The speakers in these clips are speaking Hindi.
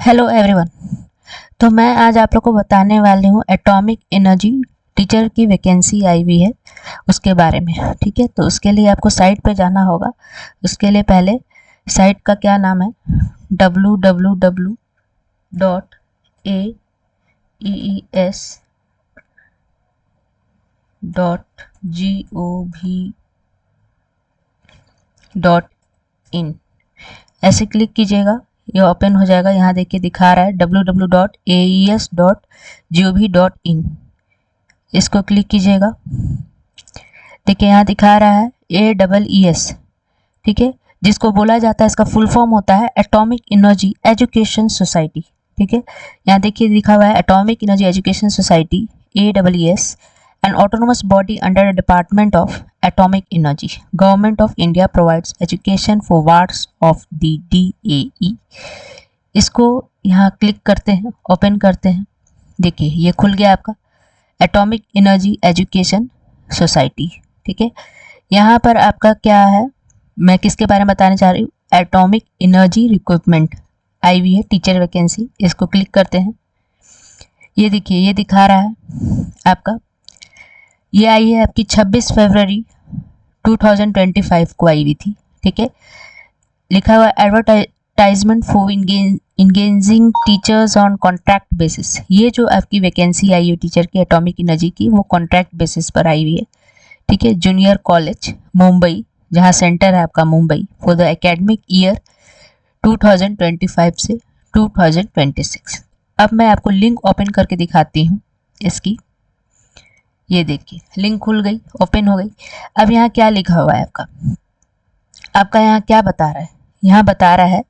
Hello everyone. तो मैं आज आप लोग को बताने वाली हूँ एटॉमिक एनर्जी टीचर की वैकेंसी आई हुई है उसके बारे में। ठीक है, तो उसके लिए आपको साइट पे जाना होगा। उसके लिए पहले साइट का क्या नाम है, www.aees.gov.in। ऐसे क्लिक कीजिएगा, ये ओपन हो जाएगा। यहाँ देखिए दिखा रहा है www.aes.gov.in। इसको क्लिक कीजिएगा। देखिए यहाँ दिखा रहा है AEES। ठीक है, जिसको बोला जाता है, इसका फुल फॉर्म होता है एटॉमिक एनर्जी एजुकेशन सोसाइटी। ठीक है, यहाँ देखिए लिखा हुआ है atomic energy education society AEES, an autonomous body under the Department of Atomic Energy. Government of India provides education for wards of the DAE. इसको यहाँ क्लिक करते हैं, ओपन करते हैं। देखिए ये खुल गया आपका एटॉमिक एनर्जी एजुकेशन सोसाइटी। ठीक है, यहाँ पर आपका क्या है, मैं किसके बारे में बताने चाह रही हूँ, एटॉमिक एनर्जी रिक्रूटमेंट आई हुई है टीचर वैकेंसी। इसको क्लिक करते हैं। ये देखिए ये दिखा रहा है आपका, ये आई है आपकी 26 फरवरी 2025 को आई हुई थी। ठीक है, लिखा हुआ advertisement for engaging teachers on contract basis. ये जो आपकी वैकेंसी आई है टीचर की एटॉमिक एनर्जी की, वो कॉन्ट्रैक्ट बेसिस पर आई हुई है। ठीक है, जूनियर कॉलेज मुंबई, जहाँ सेंटर है आपका Mumbai, for the academic year 2025 से 2026। अब मैं आपको लिंक ओपन करके दिखाती हूँ इसकी। ये देखिए लिंक खुल गई, ओपन हो गई। अब यहाँ क्या लिखा हुआ है आपका यहाँ क्या बता रहा है, यहाँ बता रहा है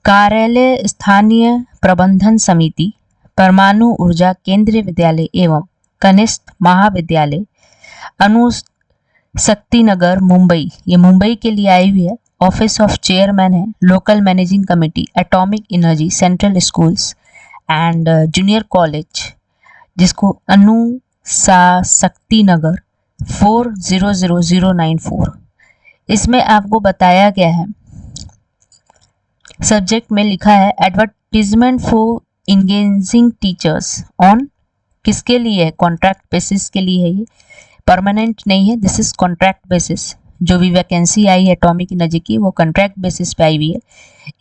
कार्यालय स्थानीय प्रबंधन समिति परमाणु ऊर्जा केंद्रीय विद्यालय एवं कनिष्ठ महाविद्यालय अनुशक्ति नगर मुंबई। ये मुंबई के लिए आई हुई है। ऑफिस ऑफ चेयरमैन है, local managing committee atomic energy central schools and junior college, जिसको अनुशक्ति नगर 400094। इसमें आपको बताया गया है, सब्जेक्ट में लिखा है advertisement for engaging teachers on, किसके लिए है, कॉन्ट्रैक्ट बेसिस के लिए है। ये परमानेंट नहीं है, दिस इज कॉन्ट्रैक्ट बेसिस। जो भी वैकेंसी आई है एटॉमिक एनर्जी की, वो कॉन्ट्रैक्ट बेसिस पे आई हुई है।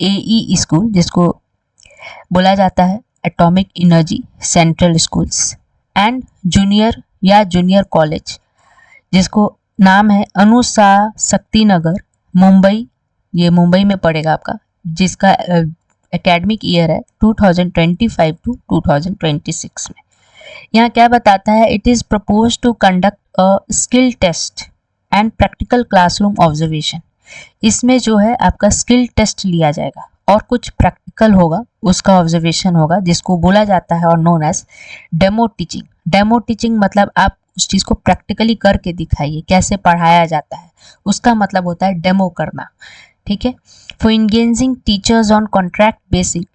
AE स्कूल, जिसको बोला जाता है atomic energy central schools, and junior या जूनियर कॉलेज, जिसको नाम है अनुशक्ति नगर मुंबई। ये मुंबई में पड़ेगा आपका, जिसका एकेडमिक ईयर है 2025 टू 2026 में। यहाँ क्या बताता है, it is propose to conduct a skill test and practical classroom observation. इसमें जो है आपका स्किल टेस्ट लिया जाएगा और कुछ प्रैक्टिकल होगा, उसका ऑब्जर्वेशन होगा, जिसको बोला जाता है और known as demo teaching. Demo teaching मतलब आप उस चीज़ को प्रैक्टिकली करके दिखाइए, कैसे पढ़ाया जाता है, उसका मतलब होता है डेमो करना। ठीक है, for engaging teachers on contract basic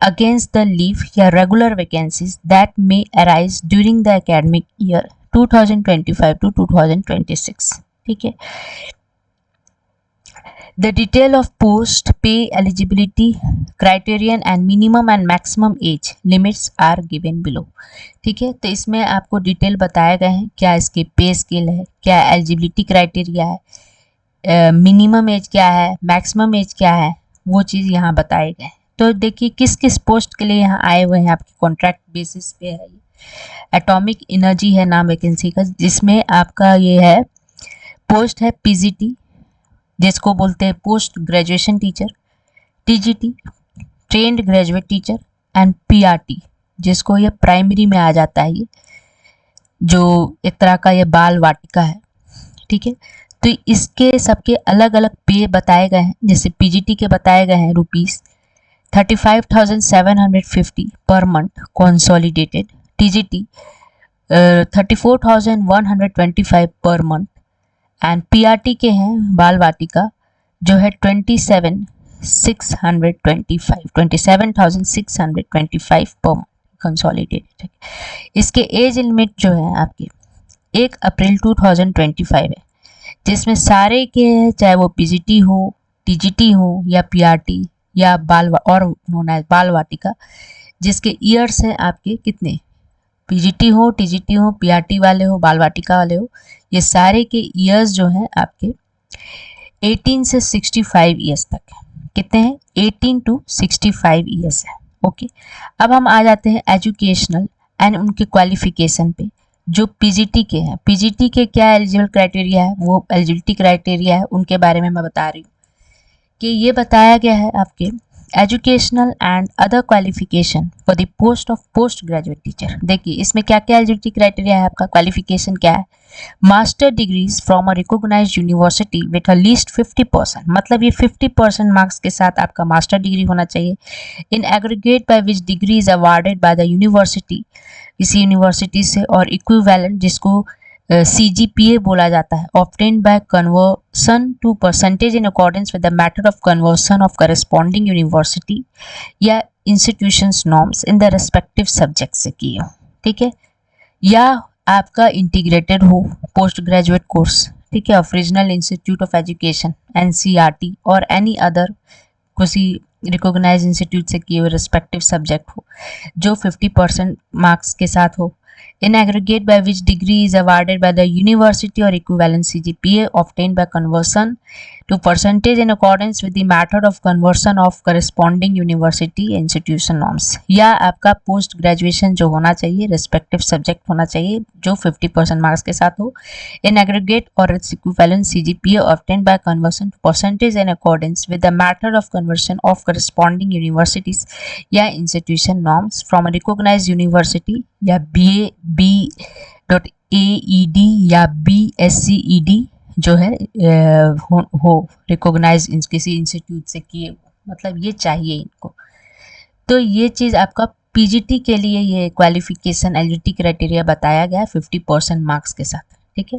against the leave या regular vacancies that may arise during the academic year 2025 to 2026. ठीक है, the detail of post pay eligibility criterion and minimum and maximum age limits are given below. ठीक है, तो इसमें आपको डिटेल बताए गए हैं, क्या इसके पे स्केल है, क्या एलिजिबिलिटी क्राइटेरिया है, मिनिमम एज क्या है, मैक्सिमम एज क्या है, वो चीज़ यहाँ बताए गए हैं। तो देखिए किस किस पोस्ट के लिए यहाँ आए हुए हैं, आपकी कॉन्ट्रैक्ट बेसिस पे है। ये एटॉमिक एनर्जी है नाम वैकेंसी का, जिसमें आपका ये है पोस्ट है PGT, जिसको बोलते हैं post graduation teacher, TGT trend graduate teacher, and PRT, जिसको ये प्राइमरी में आ जाता है, ये जो एक तरह का ये बाल वाटिका है। ठीक है, तो इसके सबके अलग अलग पे बताए गए हैं। जैसे PGT के बताए गए हैं ₹35,750 per month consolidated, TGT 34,125 per month, and PRT के हैं बाल वाटिका, जो है 27,625 पर मंथ कंसोलिडेटेड। इसके एज लिमिट जो है आपके 1 अप्रैल 2025 है, जिसमें सारे के चाहे वो PGT हो, TGT हो या PRT या और नोन एज बाल वाटिका, जिसके ईयर्स हैं आपके कितने, पीजीटी हो, टीजीटी हो, पीआरटी वाले हो, बाल वाटिका वाले हो, ये सारे के ईयर्स जो हैं आपके 18 से 65 ईयर्स तक है। कितने हैं, 18 to 65 ईयर्स है। ओके, अब हम आ जाते हैं एजुकेशनल एंड उनके क्वालिफिकेशन पे, जो पीजीटी के हैं। पीजीटी के क्या एलिजिबल क्राइटेरिया है, वो एलिजिबिलिटी क्राइटेरिया है, उनके बारे में मैं बता रही हूँ कि ये बताया गया है आपके educational and other qualification for the post of post graduate teacher. देखिए इसमें क्या क्या एलिजिबिलिटी क्राइटेरिया है, आपका क्वालिफिकेशन क्या है, master degrees from a recognized university with least 50%, मतलब ये 50% मार्क्स के साथ आपका मास्टर डिग्री होना चाहिए। In aggregate by which degree is awarded by the university, किसी यूनिवर्सिटी से, और इक्विवेलेंट जिसको CGPA बोला जाता है, obtained by conversion to percentage in accordance with the method of conversion of corresponding university या institutions norms in the respective subject से किए हो। ठीक है, या आपका इंटीग्रेटेड हो पोस्ट ग्रेजुएट कोर्स, ठीक है, of regional institute of education NCERT और एनी अदर किसी रिकॉग्नाइज इंस्टीट्यूट से किए हुए रेस्पेक्टिव सब्जेक्ट हो, जो 50% मार्क्स के साथ हो। In aggregate by which degree is awarded by the university or equivalent CGPA obtained by conversion to percentage in accordance with the method of conversion of corresponding university institution norms, या आपका पोस्ट ग्रेजुएशन जो होना चाहिए रेस्पेक्टिव सब्जेक्ट होना चाहिए जो 50% मार्क्स के साथ हो। In aggregate or its equivalent CGPA obtained by conversion to percentage in accordance with the method of conversion of corresponding universities या institution norms from a recognized university या BA.AED या BSCED जो है हो रिकॉग्नाइज किसी इंस्टीट्यूट से किए, मतलब ये चाहिए इनको। तो ये चीज़ आपका पीजीटी के लिए ये क्वालिफिकेशन एलिजिबिलिटी क्राइटेरिया बताया गया है 50% मार्क्स के साथ। ठीक है,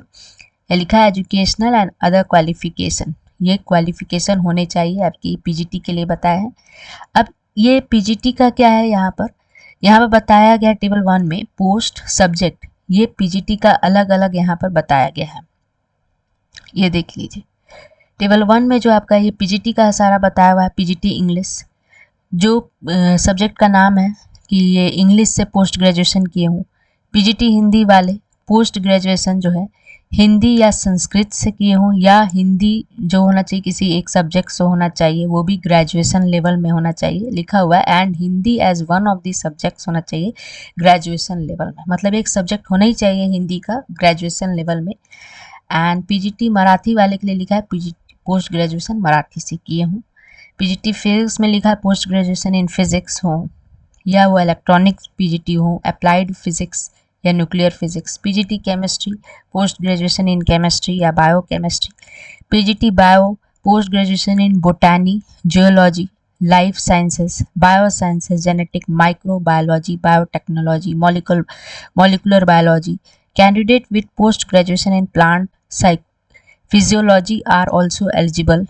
ये लिखा है एजुकेशनल एंड अदर क्वालिफिकेशन, ये क्वालिफिकेशन होने चाहिए आपकी पीजीटी के लिए बताया है। अब ये पीजीटी का क्या है, यहाँ पर बताया गया टेबल 1 में पोस्ट सब्जेक्ट, ये पीजीटी का अलग अलग यहाँ पर बताया गया है। ये देख लीजिए टेबल 1 में जो आपका ये पीजीटी का सारा बताया हुआ है, पीजीटी इंग्लिश, जो सब्जेक्ट का नाम है कि ये इंग्लिश से पोस्ट ग्रेजुएशन किए हूँ। पीजीटी हिंदी वाले पोस्ट ग्रेजुएशन जो है हिंदी या संस्कृत से किए हों, या हिंदी जो होना चाहिए किसी एक सब्जेक्ट से होना चाहिए, वो भी ग्रेजुएशन लेवल में होना चाहिए, लिखा हुआ है। And Hindi as one of the subjects होना चाहिए ग्रेजुएशन लेवल में, मतलब एक सब्जेक्ट होना ही चाहिए हिंदी का ग्रेजुएशन लेवल में। एंड पीजीटी मराठी वाले के लिए लिखा है पीजीटी पोस्ट ग्रेजुएशन मराठी से किए हूँ। पीजीटी फिजिक्स में लिखा है पोस्ट ग्रेजुएशन इन फिजिक्स हो, या वो इलेक्ट्रॉनिक्स पीजीटी हो, अप्लाइड फिजिक्स या nuclear physics. PGT chemistry post graduation in chemistry या bio chemistry. PGT bio post graduation in botany, geology, life sciences, bio sciences, genetic, microbiology, biotechnology, molecular biology. Candidate with post graduation in plant physiology are also eligible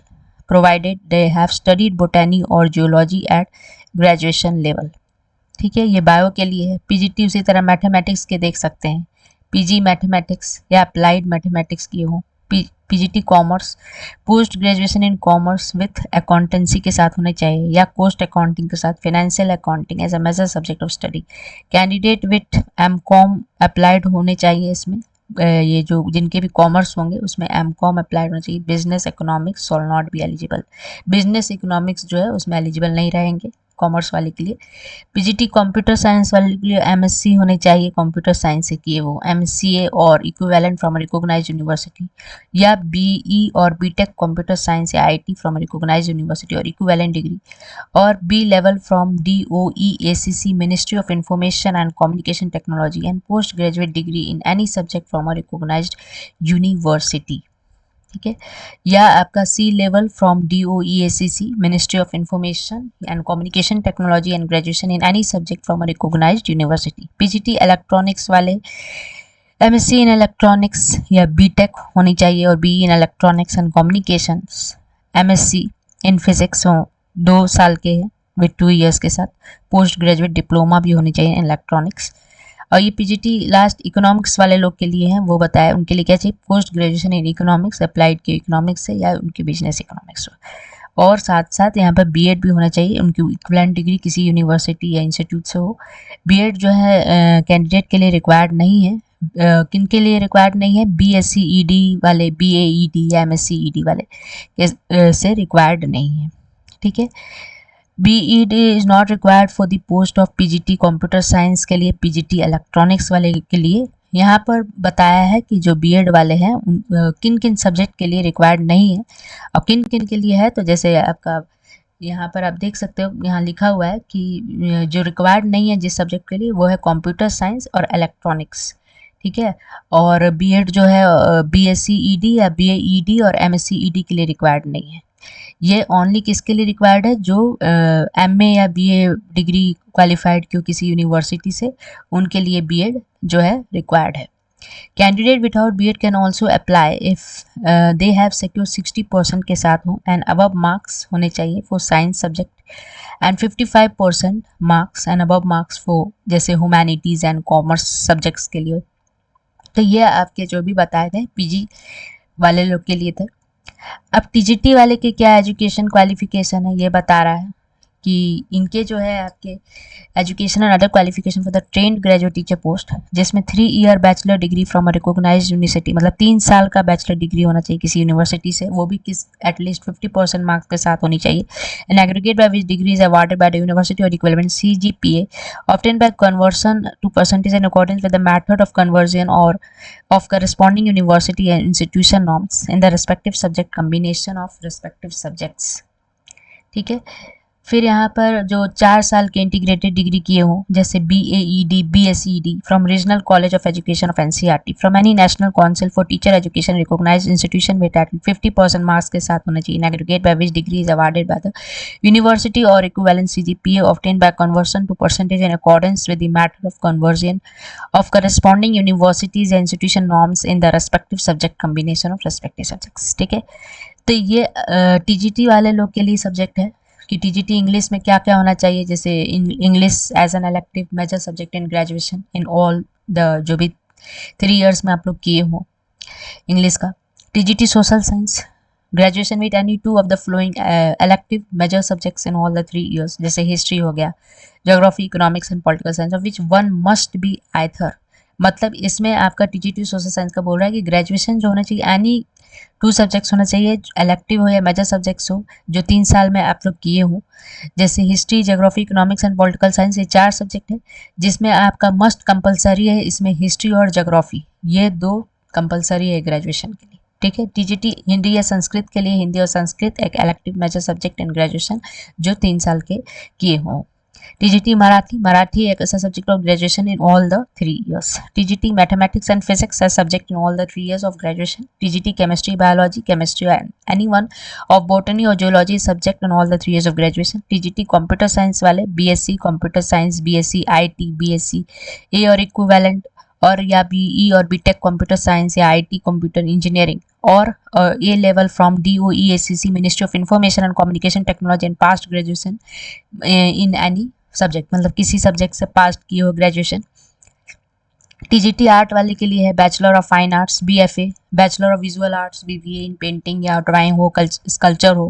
provided they have studied botany और zoology at graduation level। ठीक है, ये बायो के लिए है। पीजीटी उसी तरह मैथमेटिक्स के देख सकते हैं, पीजी मैथमेटिक्स या अप्लाइड मैथमेटिक्स किए हो। PGT commerce post graduation in commerce with accountancy के साथ होने चाहिए, या कोस्ट अकाउंटिंग के साथ financial accounting as a major subject of study. Candidate with MCom applied होने चाहिए इसमें, ये जो जिनके भी कॉमर्स होंगे उसमें एमकॉम अप्लाइड होना चाहिए। Business economics shawl not be eligible, business economics जो है उसमें एलिजिबल नहीं रहेंगे कॉमर्स वाले के लिए। पीजीटी कंप्यूटर साइंस वाले के लिए एमएससी होने चाहिए कंप्यूटर साइंस से किए वो, एमसीए और इक्विवेलेंट फ्रॉम रिकॉग्नाइज्ड यूनिवर्सिटी, या बीई और बीटेक कंप्यूटर साइंस या आईटी फ्रॉम रिकॉग्नाइज्ड यूनिवर्सिटी और इक्विवेलेंट डिग्री, और B level from DOE-ACC ministry of information and communication technology and post graduate degree in any subject from a recognized university. ठीक है, या आपका C level from DOE-ACC ministry of information and communication technology and graduation in any subject from a recognized university. PGT electronics वाले एमएससी इन इलेक्ट्रॉनिक्स या बीटेक होनी चाहिए, और BE in electronics and communications, MSc in physics हो 2 साल के हैं विथ 2 ईयर्स के साथ। पोस्ट ग्रेजुएट डिप्लोमा भी होनी चाहिए इन इलेक्ट्रॉनिक्स। और ये पीजीटी लास्ट इकोनॉमिक्स वाले लोग के लिए हैं, वो बताया उनके लिए क्या चाहिए, post graduation in economics applied के इकोनॉमिक्स से या उनके बिजनेस इकोनॉमिक्स। और साथ साथ यहाँ पर बीएड भी होना चाहिए, उनकी इक्विवेलेंट डिग्री किसी यूनिवर्सिटी या इंस्टीट्यूट से हो। बीएड जो है कैंडिडेट के लिए रिक्वायर्ड नहीं है। किन के लिए रिक्वायर्ड नहीं है? बीएससी ईडी वाले, बीएईडी या एमएससी ईडी वाले से रिक्वायर्ड नहीं है, ठीक है। B.Ed is not required for the post of PGT computer science के लिए, पीजीटी इलेक्ट्रॉनिक्स वाले के लिए। यहाँ पर बताया है कि जो बीएड वाले हैं किन किन सब्जेक्ट के लिए रिक्वायर्ड नहीं है और किन किन के लिए है। तो जैसे आपका यहाँ पर आप देख सकते हो, यहाँ लिखा हुआ है कि जो रिक्वायर्ड नहीं है जिस सब्जेक्ट के लिए वो है कंप्यूटर साइंस और इलेक्ट्रॉनिक्स, ठीक है। और बीएड जो है बीएससी ईडी या बीएईडी और एमएससी ईडी के लिए रिक्वायर्ड नहीं है। ये ओनली किसके लिए रिक्वायर्ड है? जो एमए या बीए डिग्री क्वालिफाइड क्यों किसी यूनिवर्सिटी से, उनके लिए बीएड जो है रिक्वायर्ड है। Candidate without BEd can also apply if they have secure 60% के साथ हो एंड अबव मार्क्स होने चाहिए for science subject and 55% marks and above marks for जैसे ह्यूमैनिटीज़ एंड कॉमर्स सब्जेक्ट्स के लिए। तो ये आपके जो भी बताए थे पीजी वाले लोग के लिए थे। अब टीजीटी वाले के क्या एजुकेशन क्वालिफिकेशन है ये बता रहा है कि इनके जो है आपके education and other qualification for the trained graduate teacher post, जिसमें 3 year bachelor degree from a recognized university, मतलब 3 साल का बैचलर डिग्री होना चाहिए किसी यूनिवर्सिटी से, वो भी किस एटलीस्ट 50% मार्क्स के साथ होनी चाहिए। An aggregate by which degree is awarded by the university और equivalent CGPA obtained by conversion to percentage in according with the method of conversion और of corresponding university and institution norms in the respective subject combination of respective subjects, ठीक है। फिर यहाँ पर जो 4 साल के इंटीग्रेटेड डिग्री किए हों जैसे BAED, BSED from regional college of education of NCERT from any national council for teacher education recognized institution with at 50% marks के साथ होना चाहिए। Aggregate by which degree is awarded by the university और equivalent CGPA obtained by conversion to percentage in accordance with the method of conversion of corresponding universities and institution norms in the respective subject combination of respective subjects, ठीक है। तो ये टीजीटी वाले लोग के लिए सब्जेक्ट है कि टीजीटी इंग्लिश में क्या क्या होना चाहिए, जैसे English as an elective major subject in graduation in all the जो भी 3 इयर्स में आप लोग किए हो इंग्लिश का। TGT social science graduation with any 2 of the following elective major subjects in all the 3 years, जैसे हिस्ट्री हो गया, geography, economics and political science of which one must be either. मतलब इसमें आपका टीजीटी सोशल साइंस का बोल रहा है कि ग्रेजुएशन जो होना चाहिए एनी 2 सब्जेक्ट्स होना चाहिए, इलेक्टिव हो या मेजर सब्जेक्ट्स हो जो 3 साल में आप लोग किए हो, जैसे history, geography, economics and political science, ये 4 सब्जेक्ट है जिसमें आपका मस्ट कंपलसरी है, इसमें हिस्ट्री और ज्योग्राफी ये 2 कंपलसरी है ग्रेजुएशन के लिए, ठीक है। टीजीटी हिंदी या संस्कृत के लिए हिंदी और संस्कृत एक elective major subject in graduation जो 3 साल के किए हों। टीजीटी मराठी एक ऐसा subject of graduation in all the 3 years. TGT mathematics and physics as subject in all the 3 years of graduation. TGT chemistry, biology, chemistry and any one of botany और geology subject in all the 3 years of graduation. TGT computer science वाले BSc computer science, BSc IT, BSc A और इक्विवेलेंट और या बीई और बीटेक कंप्यूटर साइंस या IT कंप्यूटर इंजीनियरिंग और A level from DOE-ACC ministry of information and communication technology and past graduation in any subject, मतलब किसी सब्जेक्ट से पास किए हो ग्रेजुएशन। टीजीटी आर्ट वाले के लिए है bachelor of fine arts BFA, bachelor of visual arts BVA in painting या ड्राइंग हो, स्कल्पचर हो,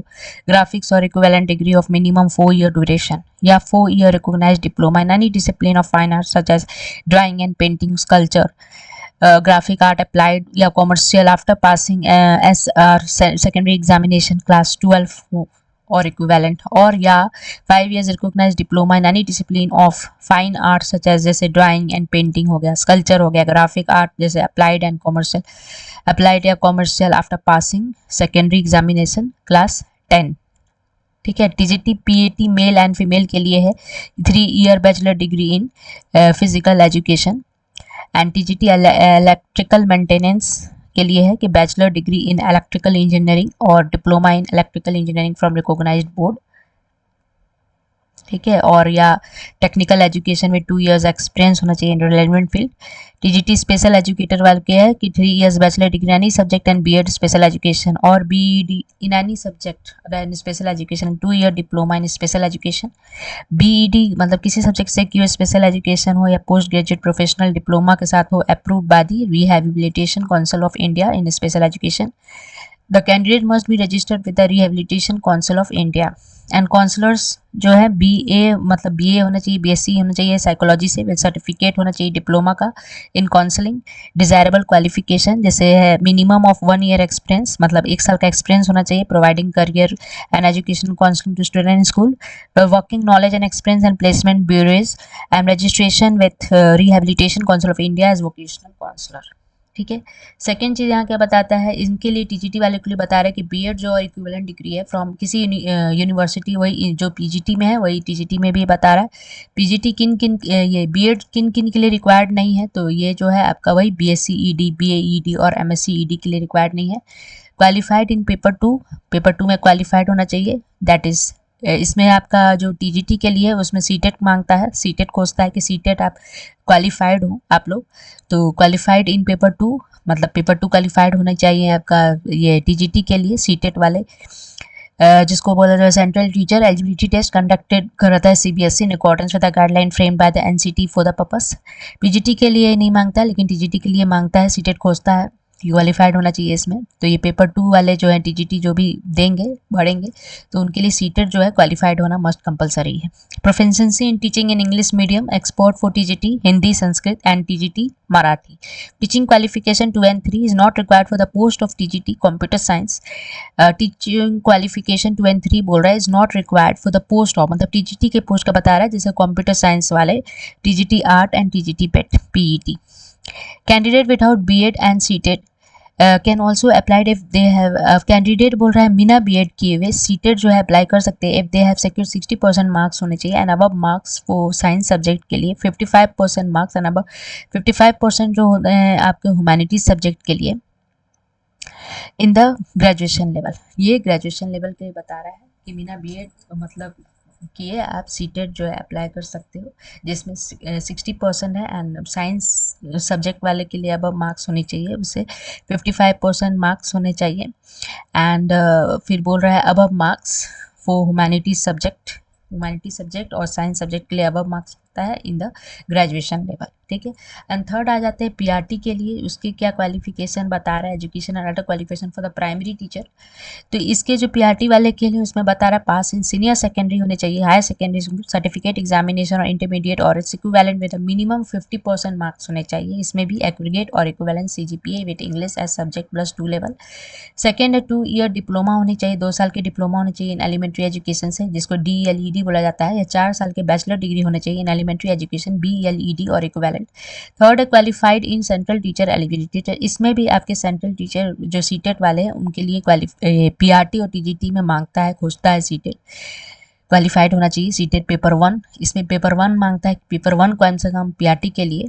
ग्राफिक्स और equivalent degree of minimum 4 year duration या 4 year recognized diploma in any discipline of fine arts such as drawing and painting, sculpture, graphic art applied या commercial after passing SR secondary examination class 12 or equivalent, और या 5 years recognized diploma in any discipline of fine arts such as जैसे drawing and painting हो गया, sculpture हो गया, graphic art जैसे applied and commercial, applied या commercial after passing secondary examination class 10, ठीक है। TGT PAT male and female के लिए है 3 year bachelor degree in physical education. And TGT electrical maintenance के लिए है कि bachelor degree in electrical engineering और diploma in electrical engineering from recognized board, ठीक है। और या टेक्निकल एजुकेशन में 2 इयर्स एक्सपीरियंस होना चाहिए in relevant field. TGT special educator वाले के है कि 3 years bachelor degree any subject and BEd special education और BEd in any subject in special education, 2 year diploma in special education. BEd मतलब किसी सब्जेक्ट से की स्पेशल एजुकेशन हो या पोस्ट ग्रेजुएट प्रोफेशनल डिप्लोमा के साथ हो, approved by the rehabilitation council of India in special education. The candidate must be registered with the rehabilitation council of India and counsellors जो है बीए मतलब बीए होना चाहिए, बीएससी होना चाहिए साइकोलॉजी से, विद सर्टिफिकेट होना चाहिए डिप्लोमा का इन काउंसलिंग। डिजायरेबल क्वालिफिकेशन जैसे है मिनिमम ऑफ 1 ईयर एक्सपीरियंस, मतलब 1 साल का एक्सपीरियंस होना चाहिए providing career and education counselling to student in school, working knowledge and experience and placement bureaus and registration with rehabilitation council of India as vocational counsellor. ठीक है। सेकेंड चीज़ यहाँ क्या बताता है, इनके लिए टीजीटी वाले के लिए बता रहा है कि बीएड जो इक्विवेलेंट डिग्री है फ्रॉम किसी यूनिवर्सिटी, वही जो पीजीटी में है वही टीजीटी में भी बता रहा है। पीजीटी किन किन ये बीएड किन किन के लिए रिक्वायर्ड नहीं है, तो ये जो है आपका वही बीएससी ईडी, बीएईडी और एमएससी ईडी के लिए रिक्वायर्ड नहीं है। क्वालिफाइड इन पेपर टू में क्वालिफाइड होना चाहिए, दैट इज़ इसमें आपका जो टीजीटी के लिए उसमें सीटेट मांगता है, सीटेट खोजता है कि सीटेट आप क्वालिफाइड हो आप लोग, तो क्वालिफाइड इन पेपर टू मतलब पेपर टू क्वालिफाइड होना चाहिए आपका ये टीजीटी के लिए सीटेट वाले। जिसको बोला जाए central teacher eligibility test conducted करता है CBSE in accordance with the guideline frame by the NCT for the purpose. PGT के लिए नहीं मांगता लेकिन टीजीटी के लिए मांगता है, सीटेट खोजता है, क्वालिफाइड होना चाहिए इसमें। तो ये पेपर टू वाले जो है टीजीटी जो भी देंगे बढ़ेंगे तो उनके लिए सीटेट जो है क्वालिफाइड होना मस्ट कंपलसरी है। Proficiency in teaching in English medium expert for TGT Hindi Sanskrit and TGT Marathi. Teaching qualification 2 and 3 is not required for the post of TGT computer science. Teaching qualification 2 and 3 बोल रहा है is not required for the post of, मतलब टीजीटी के पोस्ट का बता रहा है जैसे कंप्यूटर साइंस वाले TGT art and TGT pet PET. Candidate without BEd and CTET can also applied if they have, candidate बोल रहा है बिना बीएड किए हुए सीटेड जो है अप्लाई कर सकते हैं if they have secure 60% marks होने चाहिए and above marks for science subject के लिए 55% मार्क्स एंड अबव 55% जो होते हैं आपके ह्यूमैनिटीज सब्जेक्ट के लिए इन द ग्रेजुएशन लेवल। ये ग्रेजुएशन लेवल के बता रहा है कि बिना बीएड मतलब किए आप सीटेट जो है अप्लाई कर सकते हो, जिसमें 60% है एंड साइंस सब्जेक्ट वाले के लिए अब मार्क्स होने चाहिए, उसे 55% मार्क्स होने चाहिए एंड फिर बोल रहा है अब मार्क्स फॉर ह्यूमैनिटी सब्जेक्ट और साइंस सब्जेक्ट के लिए अब मार्क्स होता है इन द ग्रेजुएशन लेवल। ठीक है। एंड थर्ड आ जाते हैं पीआरटी के लिए, उसके क्या क्वालिफिकेशन बता रहा है, education and other qualification for the primary teacher. तो इसके जो पीआरटी वाले के लिए उसमें बता रहा है पास इन सीनियर सेकेंडरी होने चाहिए, हायर सेकेंडरी सर्टिफिकेट एग्जामिनेशन और इंटरमीडिएट और its equivalent with minimum 50% marks होने चाहिए, इसमें भी एग्रीगेट और equivalent CGPA with English as subject +2 level. Second है 2 ईयर डिप्लोमा होनी चाहिए, 2 साल की डिप्लोमा होनी चाहिए इन एलिमेंट्री एजुकेशन से जिसको DLED बोला जाता है, या 4 साल के बैचलर डिग्री होने चाहिए इन एलिमेंट्री एजुकेशन BLED और इक्विवेलेंट। थर्ड है qualified in central teacher eligibility, इसमें भी आपके सेंट्रल टीचर जो सीटेट वाले हैं उनके लिए पीआरटी और टीजीटी में मांगता है, खोजता है सीटेट क्वालिफाइड होना चाहिए। सीटेट पेपर 1, इसमें पेपर 1 मांगता है, पेपर 1 कम से कम पीआरटी के लिए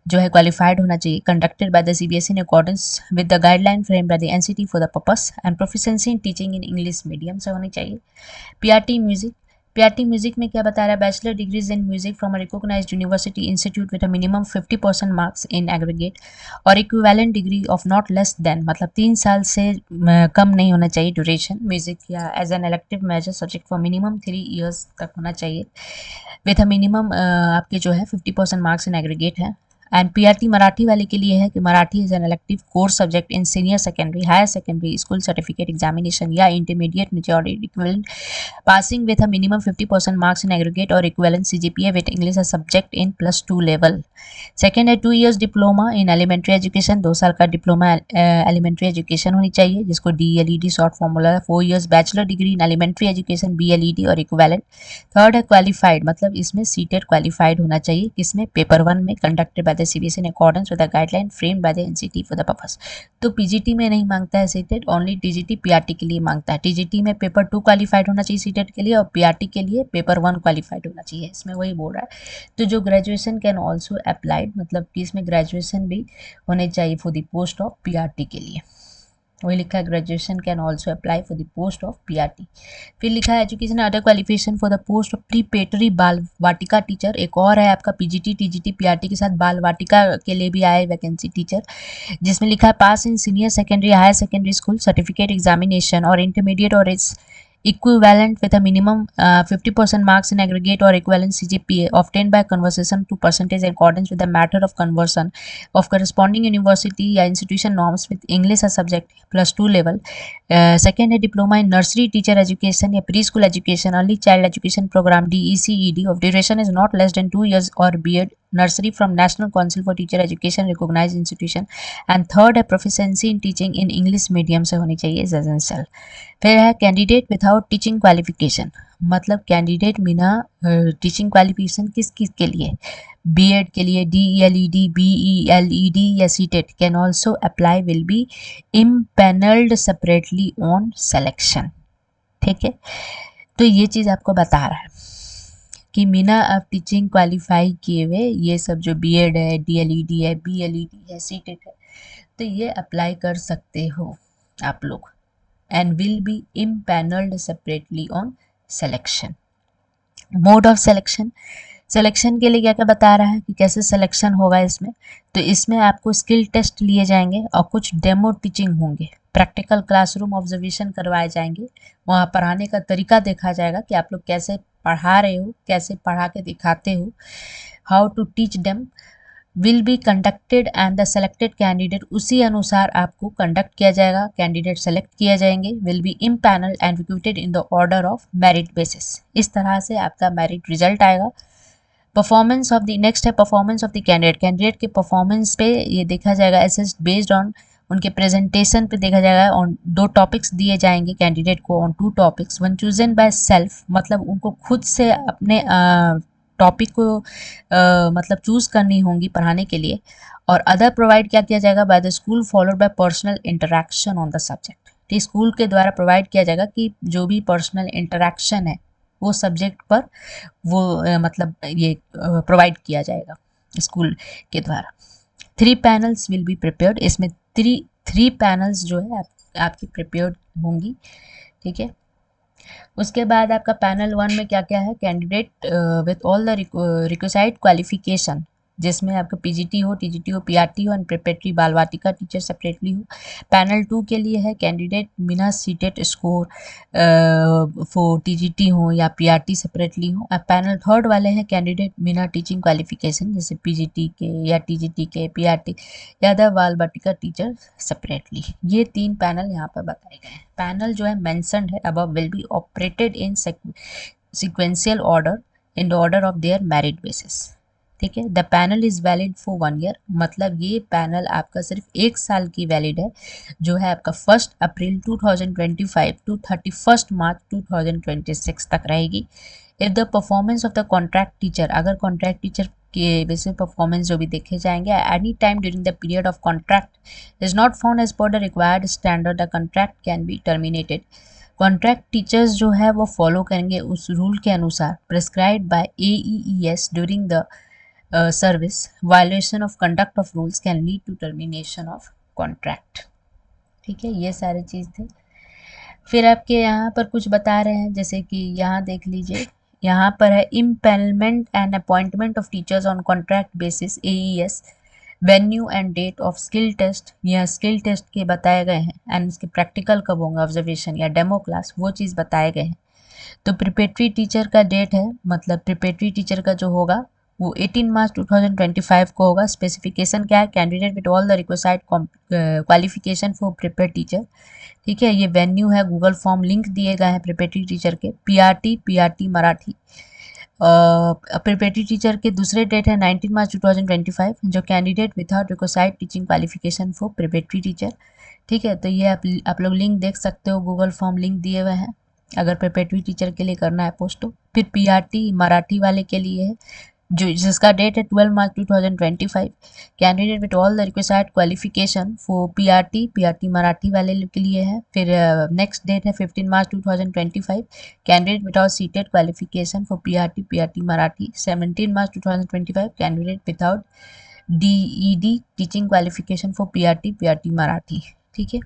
जो है क्वालिफाइड होना चाहिए, conducted by the CBSE in accordance with the guideline frame by the NCT for the purpose and proficiency in teaching in English medium से होनी चाहिए। पीआरटी म्यूजिक में क्या बता रहा है, bachelor degrees in music from a recognized university institute with a minimum 50% marks in aggregate और equivalent degree of not less than, मतलब 3 साल से कम नहीं होना चाहिए ड्यूरेशन म्यूजिक, या as an elective major subject for minimum 3 years तक होना चाहिए विथ अ मिनिमम आपके जो है 50% मार्क्स इन एग्रीगेट है। एंड पीआरटी मराठी वाले के लिए है कि Marathi is an elective course subject in senior secondary, higher secondary school certificate examination या intermediate majority equivalent passing with a minimum 50% marks in aggregate और equivalent CGPA with English subject in +2 level. Second है 2 years diploma in elementary education, 2 साल का डिप्लोमा एलिमेंट्री एजुकेशन होनी चाहिए जिसको DLED शॉर्ट फॉर्मूला है। 4 years bachelor degree in elementary education BLED और इक्विवेलेंट। थर्ड है क्वालिफाइड, मतलब इसमें सीटेट क्वालिफाइड होना चाहिए, किसमें पेपर 1 में conducted by the CBSE in accordance with the guideline framed by the NCT for the purpose। तो पीजीटी में नहीं मांगता है सीटेट, ओनली टीजीटी पीआरटी के लिए मांगता है। टीजीटी में पेपर 2 क्वालिफाइड होना चाहिए सीटेट के लिए और पीआरटी के लिए पेपर 1 क्वालिफाइड होना चाहिए, इसमें वही बोल रहा है। तो जो ग्रेजुएशन कैन ऑल्सो अप्लाइड, मतलब कि इसमें ग्रेजुएशन भी होने चाहिए for the post of PRT के लिए, वही लिखा है graduation can also apply for the post of PRT. फिर लिखा है education other qualification for the post of preparatory Bal Vatika teacher, एक और है आपका पीजीटी टीजीटी पीआरटी के साथ बाल वाटिका के लिए भी आए वैकेंसी टीचर, जिसमें लिखा है pass in senior secondary higher secondary school certificate examination और इंटरमीडिएट और its equivalent with a minimum 50% marks in aggregate or equivalent CGPA obtained by conversion to percentage in accordance with the matter of conversion of corresponding university या institution norms with English as subject +2 level. Second है diploma in nursery teacher education या preschool education early child education program DECED of duration is not less than 2 years or B.Ed nursery from National Council for Teacher Education recognized institution. And third है proficiency in teaching in English medium से होनी चाहिए एसेंशियल. फिर है कैंडिडेट विदाउट टीचिंग क्वालिफिकेशन, मतलब कैंडिडेट बिना टीचिंग क्वालिफिकेशन किस किस के लिए, बीएड के लिए, DELED, BELED या CTET can also apply, will be empanelled separately on selection. ठीक है, तो ये चीज़ आपको बता रहा है कि बिना आप टीचिंग क्वालिफाई किए हुए ये सब जो बीएड है, DLED है, BLED है, सीटेट है, तो ये अप्लाई कर सकते हो आप लोग and will be empanelled separately on selection. Mode of selection, selection के लिए क्या क्या बता रहा है कि कैसे सिलेक्शन होगा इसमें. तो इसमें आपको स्किल टेस्ट लिए जाएंगे और कुछ डेमो टीचिंग होंगे, प्रैक्टिकल क्लासरूम ऑब्जर्वेशन करवाए जाएंगे, वहाँ पढ़ाने का तरीका देखा जाएगा कि आप लोग कैसे पढ़ा रहे हो, कैसे पढ़ा के दिखाते हो. How to teach them will be conducted and the selected candidate, उसी अनुसार आपको कंडक्ट किया जाएगा, कैंडिडेट सेलेक्ट किया जाएंगे, will be empanelled and recruited in the order of merit basis. इस तरह से आपका मेरिट रिजल्ट आएगा. परफॉर्मेंस ऑफ द नेक्स्ट है performance of the candidate, candidate के परफॉर्मेंस पे ये देखा जाएगा, असेस्ड बेस्ड ऑन उनके प्रेजेंटेशन पे देखा जाएगा. ऑन 2 टॉपिक्स दिए जाएंगे कैंडिडेट को, on 2 topics, one chosen by self, मतलब उनको खुद से अपने टॉपिक को मतलब चूज़ करनी होंगी पढ़ाने के लिए. और अदर प्रोवाइड क्या किया जाएगा by the school followed by personal interaction on the subject. तो स्कूल के द्वारा प्रोवाइड किया जाएगा कि जो भी पर्सनल इंटरेक्शन है वो सब्जेक्ट पर वो मतलब ये प्रोवाइड किया जाएगा स्कूल के द्वारा. 3 पैनल्स विल बी प्रिपेयर्ड, इसमें 3 पैनल्स जो है आपकी प्रिपेयर्ड होंगी. ठीक है, उसके बाद आपका पैनल 1 में क्या क्या है, candidate with all the requisite qualification, जिसमें आपका पीजीटी हो, टीजीटी हो, पीआरटी हो एंड प्रिपरेटरी बाल वाटिका टीचर सेपरेटली हो. पैनल 2 के लिए है कैंडिडेट बिना सीटेट स्कोर फॉर टीजीटी हो या पीआरटी सेपरेटली हो. अब पैनल 3 वाले हैं कैंडिडेट बिना टीचिंग क्वालिफिकेशन, जैसे पीजीटी के या टीजीटी के, पीआरटी या द बाल वाटिका टीचर सेपरेटली. ये 3 पैनल यहाँ पर बताए गए हैं. पैनल जो है मेंशन्ड है above will be operated in sequential order in the order of their merit basis. ठीक है, the panel is valid for 1 year, मतलब ये पैनल आपका सिर्फ 1 साल की वैलिड है, जो है आपका 1 अप्रैल 2025 टू 31 मार्च 2026 तक रहेगी. If the performance of the contract teacher, अगर कॉन्ट्रैक्ट टीचर के बेसिस परफॉर्मेंस जो भी देखे जाएंगे any time during the period of contract is not found as per the required standard, the contract can be terminated. Contract teachers जो है वो फॉलो करेंगे उस रूल के अनुसार prescribed by AEES during the service. Violation of conduct of rules can lead to termination of contract. ठीक है, ये सारे चीज़ थे. फिर आपके यहाँ पर कुछ बता रहे हैं, जैसे कि यहाँ देख लीजिए, यहाँ पर है empanelment and appointment of teachers on contract basis AES, venue and date of skill test, यह स्किल टेस्ट के बताए गए हैं एंड इसके प्रैक्टिकल कब होंगे, ऑब्जर्वेशन या डेमो क्लास, वो चीज़ बताए गए हैं. तो प्रिपरेटरी टीचर का डेट है, मतलब प्रिपरेटरी टीचर का जो होगा वो 18 मार्च 2025 को होगा. स्पेसिफिकेशन क्या है, candidate with all the requisite qualification for prepare teacher. ठीक है, ये वेन्यू है, गूगल फॉर्म लिंक दिए गए हैं प्रिपरेटरी टीचर के. पीआरटी मराठी प्रिपरेटरी टीचर के दूसरे डेट है 19 मार्च 2025, जो candidate without requisite teaching qualification for preparatory teacher. ठीक है, तो ये आप लोग लिंक देख सकते हो, गूगल फॉर्म लिंक दिए हुए हैं अगर प्रिपरेटरी टीचर के लिए करना है पोस्ट तो. फिर पीआरटी मराठी वाले के लिए है, जो जिसका डेट है 12 मार्च 2025, candidate with all the requisite qualification for PRT Marathi वाले के लिए है. फिर नेक्स्ट डेट है 15 मार्च 2025, candidate without CTET qualification for PRT Marathi. 17 March 2025, candidate without DED teaching qualification for PRT Marathi. ठीक है,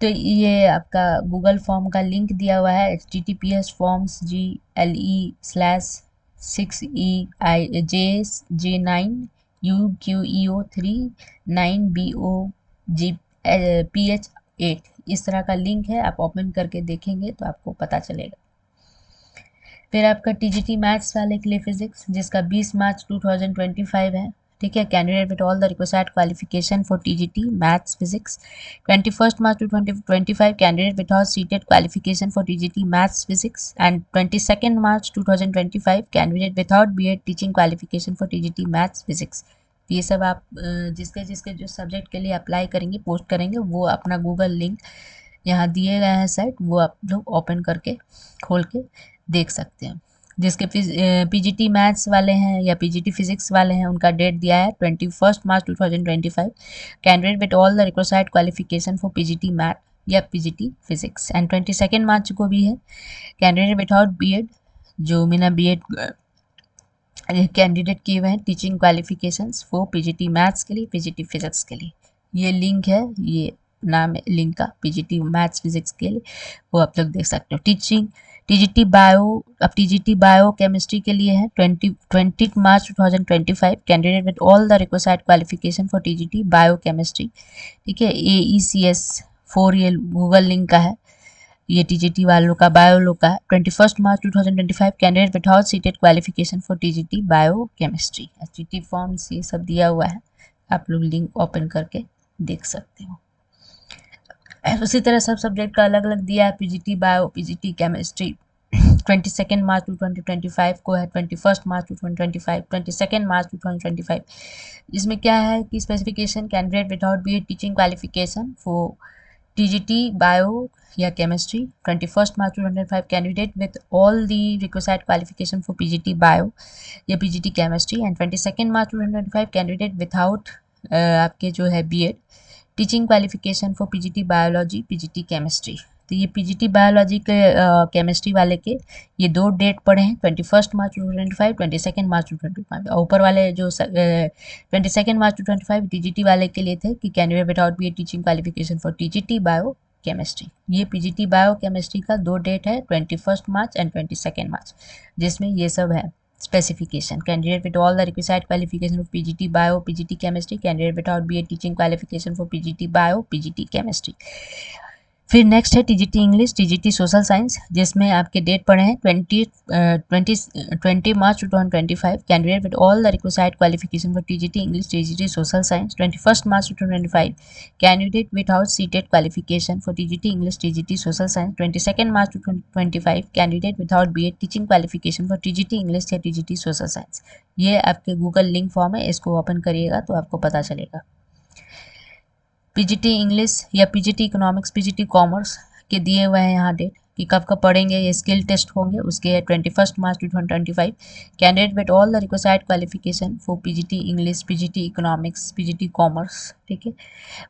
तो ये आपका गूगल फॉर्म का लिंक दिया हुआ है, https://6EIJ9UQEO39BOGPH8, इस तरह का लिंक है, आप ओपन करके देखेंगे तो आपको पता चलेगा। फिर आपका टीजीटी मैथ्स वाले के लिए फिजिक्स, जिसका 20 मार्च 2025 है, ठीक है। Candidate with all the required qualification for TGT maths physics. 21 March 2025 candidate without CTET qualification for TGT maths physics. And 22 March 2025 candidate without BEd teaching qualification for TGT maths physics. ये सब आप जिसके जो सब्जेक्ट के लिए अप्लाई करेंगे, पोस्ट करेंगे, वो अपना गूगल लिंक यहाँ दिए गए हैं साइट, वो आप लोग ओपन करके खोल के देख सकते हैं। जिसके पीजीटी मैथ्स वाले हैं या पीजीटी फिजिक्स वाले हैं, उनका डेट दिया है 21 March 2025। Candidate with all the required qualification for PGT math या पीजीटी फिजिक्स। एंड 22 मार्च को भी है कैंडिडेट विदाउट बीएड, जो बिना बीएड कैंडिडेट किए हुए हैं, teaching qualifications for PGT maths के लिए, पीजीटी फिजिक्स के लिए। ये लिंक है, ये नाम है लिंक का, पीजीटी मैथ्स फिजिक्स के लिए, वो आप लोग देख सकते हो। टीजीटी बायो, अब टीजीटी बायो केमिस्ट्री के लिए है 20 March 2025। Candidate with all the required qualification for TGT bio chemistry, ठीक है। AECS 4 ये गूगल लिंक का है, ये टीजीटी वालों का, बायो लोग का है। 21 March 2025 candidate without CTET qualification for TGT bio chemistry. एचटीटी फॉर्म्स ये सब दिया हुआ है, आप लोग लिंक ओपन करके देख सकते हो। उसी तरह सब सब्जेक्ट का अलग अलग दिया है, PGT bio, PGT chemistry. 22 March 2025 को है, 21 मार्च 2025, 22 मार्च 2025। इसमें क्या है कि specification, candidate without BEd teaching qualification for TGT bio या chemistry. 21 March 2025 candidate with all the required qualification for PGT bio या PGT chemistry. And 22 March 2025 candidate without आपके जो है BEd teaching qualification for PGT biology, PGT chemistry. तो ये पीजीटी बायोलॉजी के केमिस्ट्री वाले के ये 2 डेट पड़े हैं, 21 मार्च 2025, 22 मार्च 2025। ऊपर वाले जो 22 मार्च 2025 टीजीटी वाले के लिए थे कि candidate without BEd teaching qualification for TGT bio chemistry. ये पीजीटी बायो केमिस्ट्री का 2 डेट है, 21 मार्च एंड 22 मार्च, जिसमें ये सब है specification. Candidate with all the requisite qualification of PGT Bio, PGT Chemistry. Candidate without BA teaching qualification for PGT Bio, PGT Chemistry. फिर नेक्स्ट है TGT English, TGT social science, जिसमें आपके डेट पड़े हैं 20 March 2025। Candidate with all the required qualification for TGT English, TGT social science. 21 March 2025 candidate without CTET qualification for TGT English, TGT social science. 22 March 2025 candidate without BEd teaching qualification for TGT English या टीजीटी सोशल साइंस। ये आपके गूगल लिंक फॉर्म है, इसको ओपन करिएगा तो आपको पता चलेगा। पीजीटी इंग्लिश या पीजीटी इकोनॉमिक्स, पीजीटी कॉमर्स के दिए हुए हैं यहाँ डेट कि कब कब पढ़ेंगे, ये स्किल टेस्ट होंगे, उसके 21 March 2025। Candidate with all the required qualification for PGT English, PGT economics, PGT commerce, ठीक है।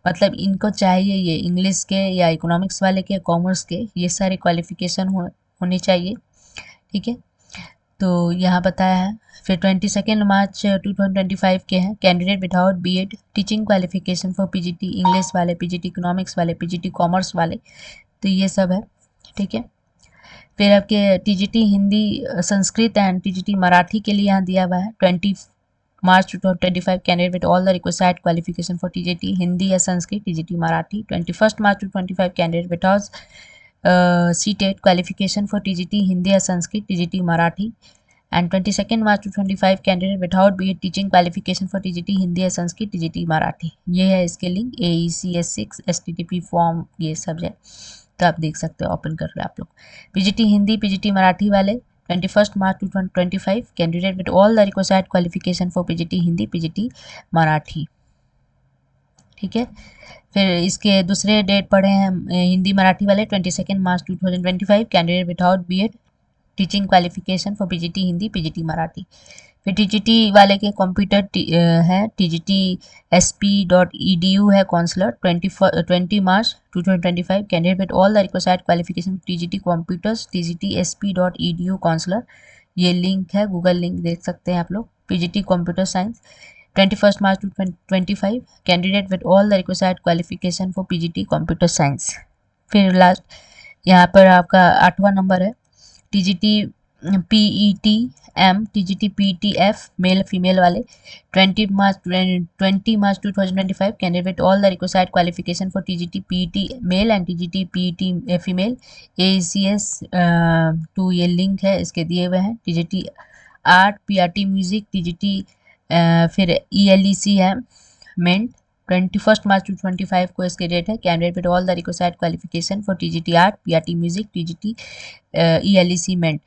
मतलब इनको चाहिए ये इंग्लिश के या इकोनॉमिक्स वाले के, कॉमर्स के, ये सारे क्वालिफिकेशन होनी चाहिए, ठीक है। तो यहाँ बताया है। फिर 22 मार्च 2025 के हैं candidate without BEd teaching qualification for PGT English वाले, पीजीटी इकोनॉमिक्स वाले, पीजीटी कॉमर्स वाले, तो ये सब है, ठीक है। फिर आपके TGT Hindi, Sanskrit and TGT Marathi के लिए यहाँ दिया हुआ है 20 March 2025 candidate with all the required qualification for TGT Hindi या Sanskrit, TGT Marathi. 21 March 2025 candidate without CTET qualification for TGT Hindi या Sanskrit, TGT Marathi. And 22 March 2025 candidate without BEd teaching qualification for TGT Hindi या संस्कृत, टीजीटी मराठी। ये है इसके लिंक, AECS 6 STTP फॉर्म, ये सब है, तो आप देख सकते हो ओपन कर रहे आप लोग। पीजीटी हिंदी, पीजीटी मराठी वाले 21 March 2025 candidate with all the required qualification for PGT Hindi, PGT Marathi, ठीक है। फिर इसके दूसरे डेट पड़े हैं हिंदी मराठी वाले 22 March 2025 candidate without BEd teaching qualification for PGT Hindi, PGT Marathi. फिर टीजीटी वाले के कंप्यूटर है, टीजीटी sp.edu है counsellor 20 March 2025 candidate with all the required qualification TGT computers, TGT sp.edu counsellor. ये लिंक है, गूगल लिंक देख सकते हैं आप लोग। PGT computer science 21 March 2025 candidate with all the required qualification for PGT computer science. फिर लास्ट यहाँ पर आपका 8वां नंबर है TGT PETM TGT PTF male female वाले 20 March 2025 candidate with all the requisite qualification for TGT PET male and TGT PET female ACS two ये लिंक है इसके दिए हुए हैं। TGT art PRT music TGT फिर ELEC है मेंट 21 March 2025 को इसके डेट है। Candidate with all the required qualification for TGT art PRT music TGT ELEC मेंट।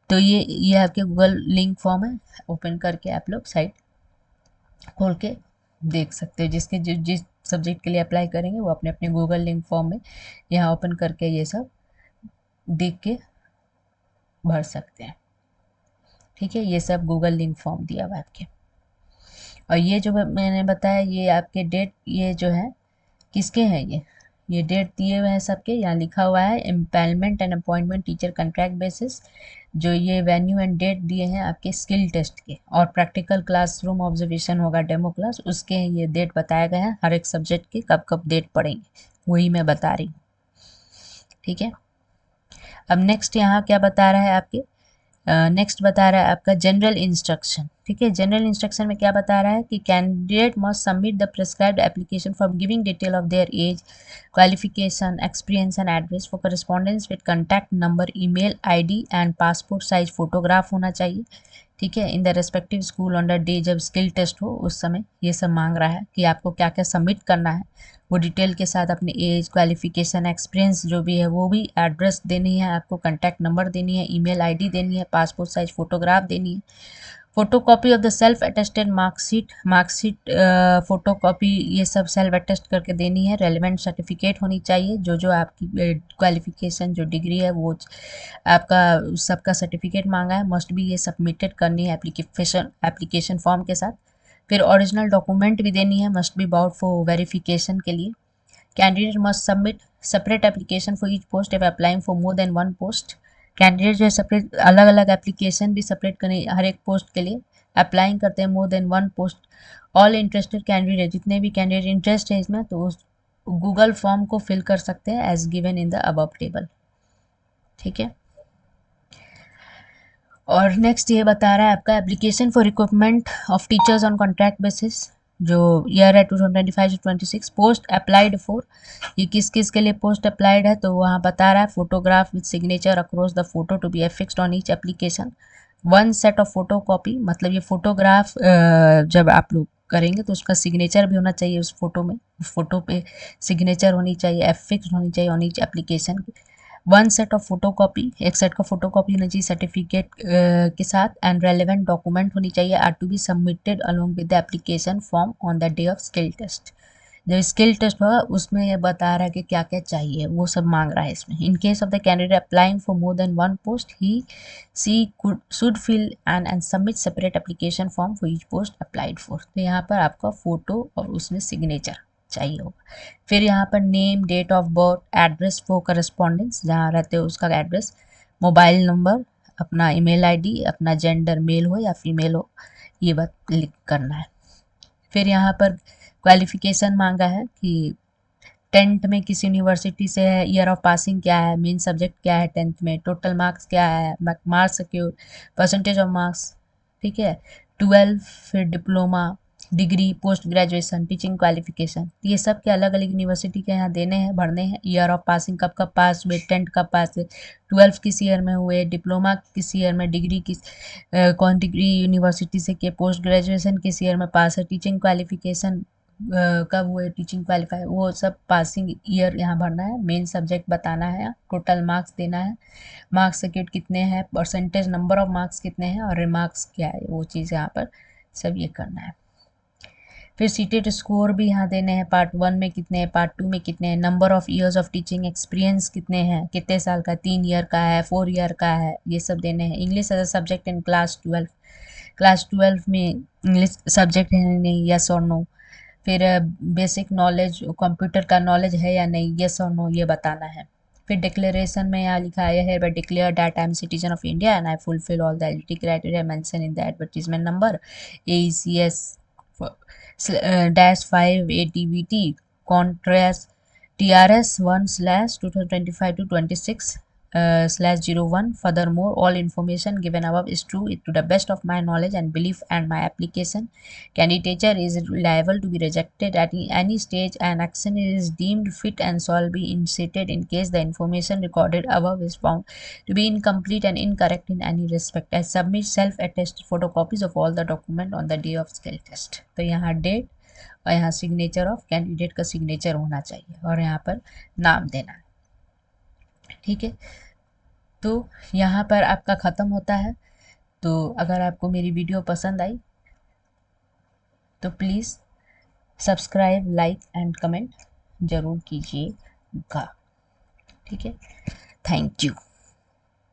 तो ये आपके गूगल लिंक फॉर्म है, ओपन करके आप लोग साइट खोल के देख सकते हो। जिस सब्जेक्ट के लिए अप्लाई करेंगे वो अपने अपने गूगल लिंक फॉर्म में यहाँ ओपन करके ये सब देख के भर सकते हैं। ठीक है, ये सब गूगल लिंक फॉर्म दिया हुआ है आपके। और ये जो मैंने बताया ये आपके डेट, ये जो है किसके हैं, ये डेट दिए हुए हैं सबके। यहाँ लिखा हुआ है empanelment and appointment teacher contract basis. जो ये वेन्यू एंड डेट दिए हैं आपके स्किल टेस्ट के, और प्रैक्टिकल क्लासरूम ऑब्जर्वेशन होगा डेमो क्लास, उसके ये डेट बताया गया है। हर एक सब्जेक्ट के कब कब डेट पड़ेंगे वही मैं बता रही हूँ। ठीक है, अब नेक्स्ट यहाँ क्या बता रहा है आपके, नेक्स्ट बता रहा है आपका जनरल इंस्ट्रक्शन। ठीक है, जनरल इंस्ट्रक्शन में क्या बता रहा है कि candidate must submit the prescribed application for giving detail of their age, qualification, experience and address for correspondence with contact number, email ID and passport size photograph होना चाहिए। ठीक है, in the respective school on the day जब स्किल टेस्ट हो उस समय ये सब मांग रहा है कि आपको क्या क्या सबमिट करना है। वो डिटेल के साथ अपने एज, क्वालिफिकेशन, एक्सपीरियंस जो भी है वो भी, एड्रेस देनी है आपको, कॉन्टैक्ट नंबर देनी है, ईमेल आईडी देनी है, पासपोर्ट साइज फोटोग्राफ देनी है, photocopy of the self attested marksheet photocopy ये सब सेल्फ अटेस्ट करके देनी है। रेलिवेंट सर्टिफिकेट होनी चाहिए, जो आपकी क्वालिफिकेशन जो डिग्री है वो आपका सबका सर्टिफिकेट मांगा है, मस्ट भी ये सबमिटेड करनी है एप्लीकेशन फॉर्म के साथ। फिर ओरिजिनल डॉक्यूमेंट भी देनी है, must be brought for verification के लिए। Candidate must submit separate application for each post if applying for more than one post. Candidate जो है सेपरेट अलग अलग एप्लीकेशन भी सेपरेट करें हर एक पोस्ट के लिए, अप्लाइंग करते हैं मोर than one post. All interested candidate, जितने भी कैंडिडेट इंटरेस्ट है इसमें तो उस गूगल फॉर्म को फिल कर सकते हैं as given in the above table. ठीक है, और नेक्स्ट ये बता रहा है आपका application for recruitment of teachers on contract basis, जो ईयर है 2025 से 26, पोस्ट अप्लाइड फॉर, ये किस किस के लिए पोस्ट अप्लाइड है तो वहाँ बता रहा है photograph with signature across the photo to be affixed on each application, one set of photocopy, मतलब ये फोटोग्राफ जब आप लोग करेंगे तो उसका सिग्नेचर भी होना चाहिए उस फोटो में, उस फोटो पे सिग्नेचर होनी चाहिए, एफिक्स्ड होनी चाहिए on each application. One set of photo copy, एक सेट का फोटो कॉपी होनी चाहिए सर्टिफिकेट के साथ, एंड रेलेवेंट डॉक्यूमेंट होनी चाहिए are to be submitted along with the application form on the day of skill test. जब स्किल टेस्ट होगा उसमें ये बता रहा है कि क्या क्या चाहिए, वो सब मांग रहा है इसमें। In case of the candidate applying for more than one post he she should fill and submit separate application form for each post applied for. तो यहाँ पर आपका फोटो और उसमें सिग्नेचर चाहिए होगा। फिर यहाँ पर name, date of birth, address for correspondence, जहाँ रहते हो उसका एड्रेस, मोबाइल नंबर, अपना ईमेल आईडी, अपना जेंडर मेल हो या फीमेल हो, ये बात लिख करना है। फिर यहाँ पर क्वालिफिकेशन मांगा है कि 10th में किस यूनिवर्सिटी से है, ईयर ऑफ पासिंग क्या है, मेन सब्जेक्ट क्या है 10th में, टोटल मार्क्स क्या है, marks secure, percentage of marks. ठीक है, 12 फिर diploma, degree, post graduation, teaching qualification, ये सब के अलग अलग यूनिवर्सिटी के यहाँ देने हैं, भरने हैं। ईयर ऑफ पासिंग कब कब पास हुए, 10th कब पास हुए, 12 किस ईयर में हुए, डिप्लोमा किस ईयर में, डिग्री किस कौन डिग्री यूनिवर्सिटी से किए, पोस्ट ग्रेजुएशन किस ईयर में पास है, टीचिंग क्वालिफिकेशन कब हुए, टीचिंग क्वालिफाई, वो सब पासिंग ईयर यहाँ भरना है। मेन सब्जेक्ट बताना है, टोटल मार्क्स देना है, मार्क्स सेक्यूर्ड कितने हैं, परसेंटेज नंबर ऑफ मार्क्स कितने हैं और रिमार्क्स क्या है, वो चीज़ यहाँ पर सब ये करना है। फिर सीटेड स्कोर भी यहाँ देने हैं, पार्ट 1 में कितने हैं, पार्ट 2 में कितने हैं, number of years of teaching experience कितने हैं, कितने साल का, 3 ईयर का है, 4 ईयर का है, ये सब देने हैं। English as a subject in class 12, class 12 में इंग्लिश सब्जेक्ट है नहीं, यस और नो। फिर बेसिक नॉलेज, कंप्यूटर का नॉलेज है या नहीं, यस और नो, ये बताना है। फिर डिक्लेरेशन में यहाँ लिखा है by declare that I am citizen of India and I fulfil all the eligibility criteria mention in the advertisement number AECS -5 ATVT contrast TRS 1/2025 to 26 /01. Furthermore, all information given above is true to the best of my knowledge and belief and my application. Candidature is liable to be rejected at any stage, and action is deemed fit and shall be initiated in case the information recorded above is found to be incomplete and incorrect in any respect. I submit self-attested photocopies of all the document on the day of skill test. तो यहाँ डेट और यहाँ सिग्नेचर ऑफ कैंडिडेट का सिग्नेचर होना चाहिए और यहाँ पर नाम देना है, ठीक है। तो यहाँ पर आपका ख़त्म होता है। तो अगर आपको मेरी वीडियो पसंद आई तो please subscribe, like and comment ज़रूर कीजिएगा, ठीक है। Thank you.